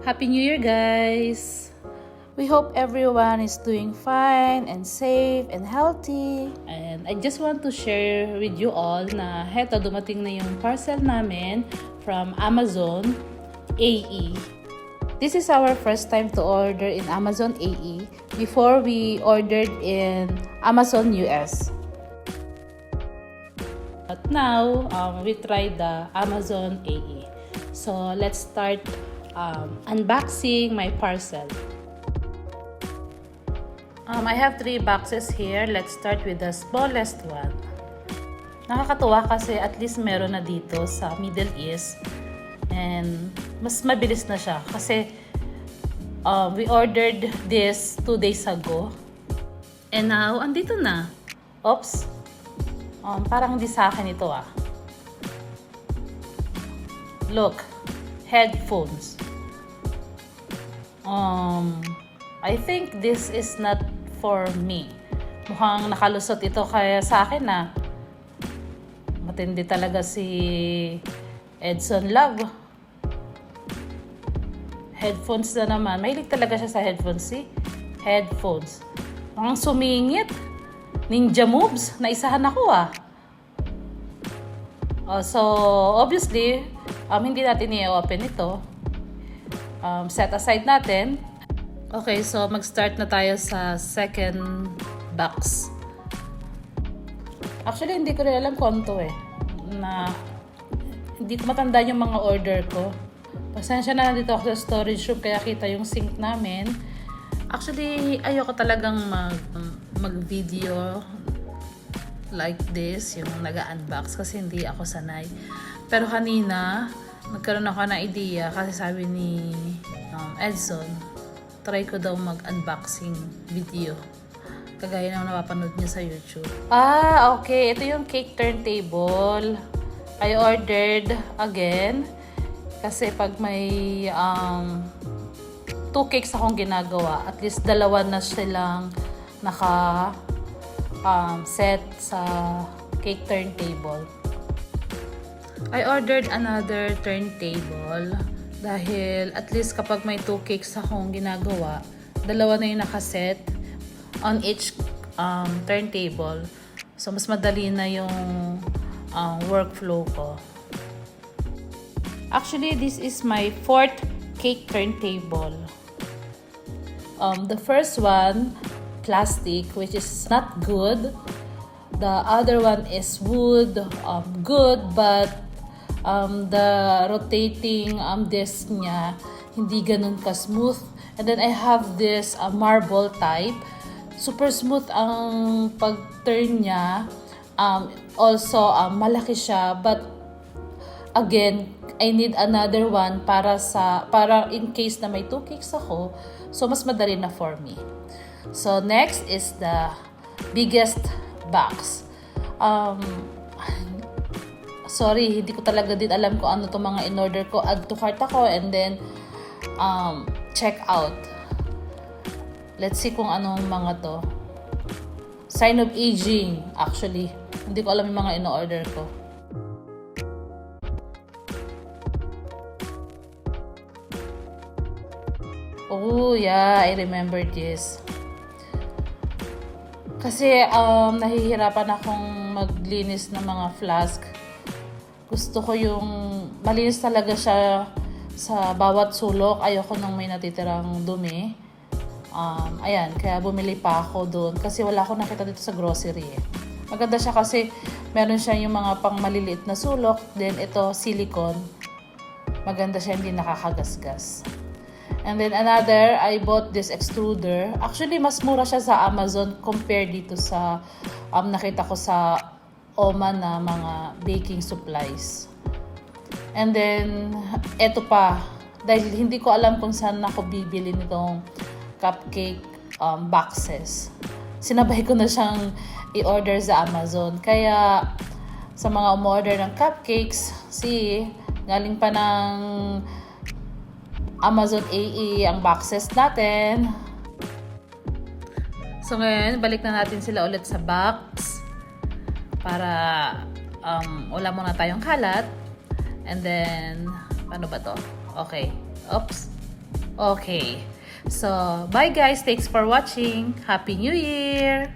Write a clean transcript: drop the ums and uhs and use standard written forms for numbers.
Happy New Year, guys! We hope everyone is doing fine and safe and healthy. And I just want to share with you all na heto, dumating na yung parcel namin from Amazon AE. This is our first time to order in Amazon AE. Before, we ordered in Amazon US. But now, we tried the Amazon AE. So, let's start unboxing my parcel. I have 3 boxes here. Let's start with the smallest one. Nakakatuwa kasi at least meron na dito sa Middle East. And mas mabilis na siya kasi we ordered this 2 days ago. And now, andito na. Oops. Parang hindi sa akin ito ah. Look. Headphones. I think this is not for me. Mukhang nakalusot ito kaya sa akin na matindi talaga si Edson Love. Headphones na naman. Mahilig talaga siya sa headphones. See? Headphones. Mukhang sumingit. Ninja moves. Naisahan ako ah. So, obviously, hindi natin i-open ito. Set aside natin. Okay, so mag-start na tayo sa second box. Actually, hindi ko rin alam kung to eh. Hindi ko matanda yung mga order ko. Pasensya na, nandito ako sa storage room kaya kita yung sink namin. Actually, ayoko talagang mag-video like this, yung nag-unbox kasi hindi ako sanay. Pero kanina, nagkaroon ako ng idea kasi sabi ni Edson, try ko daw mag-unboxing video. Kagaya ng napapanood niya sa YouTube. Okay. Ito yung cake turntable. I ordered again. Kasi pag may 2 cakes akong ginagawa, at least 2 na silang set sa cake turntable. I ordered another turntable dahil at least kapag may 2 cakes akong ginagawa, 2 na yung nakaset on each turntable. So, mas madali na yung workflow ko. Actually, this is my 4th cake turntable. The first one, plastic, which is not good. The other one is wood, good, but the rotating disc niya hindi ganun ka-smooth. And then I have this marble type. Super smooth ang pag-turn niya. Also, malaki siya, but again, I need another one para in case na may 2 cakes ako. So, mas madali na for me. So, next is the biggest box. Sorry, hindi ko talaga din alam kung ano itong mga in-order ko. Add to cart ako and then check out. Let's see kung anong mga to. Sign of aging, actually. Hindi ko alam yung mga in-order ko. Oh, yeah, I remember this. Kasi nahihirapan akong maglinis ng mga flask. Gusto ko yung malinis talaga siya sa bawat sulok. Ayoko nang may natitirang dumi. Ayan, kaya bumili pa ako doon. Kasi wala akong nakita dito sa grocery eh. Maganda siya kasi meron siya yung mga pang maliliit na sulok. Then ito, silicone. Maganda siya, hindi nakakagasgas. And then another, I bought this extruder. Actually, mas mura siya sa Amazon compared dito sa nakita ko sa Oman na mga baking supplies. And then, eto pa. Dahil hindi ko alam kung saan ako bibili nitong cupcake boxes. Sinabay ko na siyang i-order sa Amazon. Kaya, sa mga umorder ng cupcakes, galing pa ng Amazon AE ang boxes natin. So ngayon, balik na natin sila ulit sa box para wala muna tayong kalat. And then, paano ba to? Okay. Oops. Okay. So, bye guys. Thanks for watching. Happy New Year!